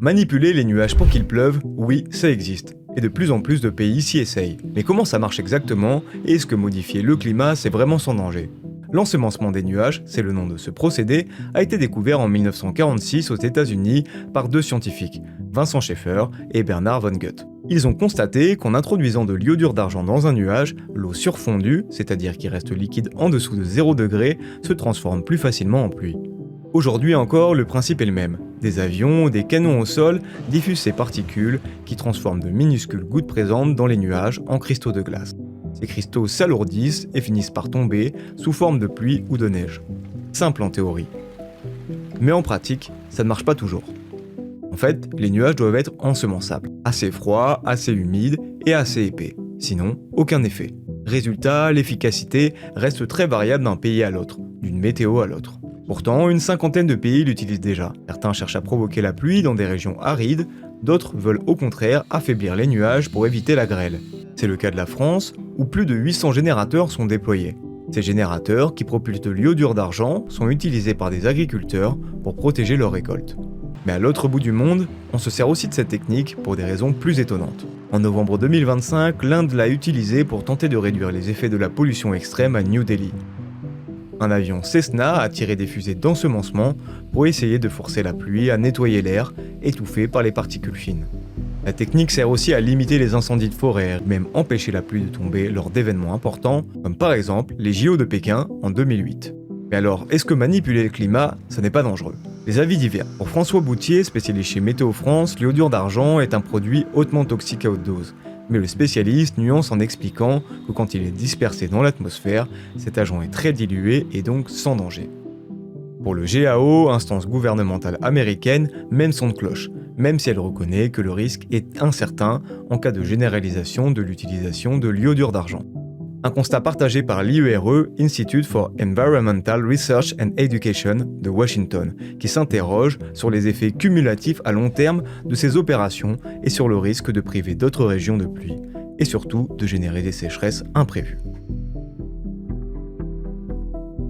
Manipuler les nuages pour qu'ils pleuvent, oui, ça existe. Et de plus en plus de pays s'y essayent. Mais comment ça marche exactement et est-ce que modifier le climat, c'est vraiment sans danger? L'ensemencement des nuages, c'est le nom de ce procédé, a été découvert en 1946 aux États-Unis par deux scientifiques, Vincent Schaeffer et Bernard von Gutt. Ils ont constaté qu'en introduisant de l'iodure d'argent dans un nuage, l'eau surfondue, c'est-à-dire qui reste liquide en dessous de 0 degré, se transforme plus facilement en pluie. Aujourd'hui encore, le principe est le même. Des avions ou des canons au sol diffusent ces particules qui transforment de minuscules gouttes présentes dans les nuages en cristaux de glace. Ces cristaux s'alourdissent et finissent par tomber sous forme de pluie ou de neige. Simple en théorie. Mais en pratique, ça ne marche pas toujours. En fait, les nuages doivent être ensemençables, assez froids, assez humides et assez épais. Sinon, aucun effet. Résultat, l'efficacité reste très variable d'un pays à l'autre, d'une météo à l'autre. Pourtant, une cinquantaine de pays l'utilisent déjà. Certains cherchent à provoquer la pluie dans des régions arides, d'autres veulent au contraire affaiblir les nuages pour éviter la grêle. C'est le cas de la France, où plus de 800 générateurs sont déployés. Ces générateurs, qui propulsent de l'iodure d'argent, sont utilisés par des agriculteurs pour protéger leurs récoltes. Mais à l'autre bout du monde, on se sert aussi de cette technique pour des raisons plus étonnantes. En novembre 2025, l'Inde l'a utilisée pour tenter de réduire les effets de la pollution extrême à New Delhi. Un avion Cessna a tiré des fusées d'ensemencement pour essayer de forcer la pluie à nettoyer l'air, étouffé par les particules fines. La technique sert aussi à limiter les incendies de forêt, même empêcher la pluie de tomber lors d'événements importants, comme par exemple les JO de Pékin en 2008. Mais alors, est-ce que manipuler le climat, ça n'est pas dangereux? Les avis divergent. Pour François Boutier, spécialiste chez Météo France, l'iodure d'argent est un produit hautement toxique à haute dose. Mais le spécialiste nuance en expliquant que quand il est dispersé dans l'atmosphère, cet agent est très dilué et donc sans danger. Pour le GAO, instance gouvernementale américaine, même son de cloche, même si elle reconnaît que le risque est incertain en cas de généralisation de l'utilisation de l'iodure d'argent. Un constat partagé par l'IERE, Institute for Environmental Research and Education de Washington, qui s'interroge sur les effets cumulatifs à long terme de ces opérations et sur le risque de priver d'autres régions de pluie, et surtout de générer des sécheresses imprévues.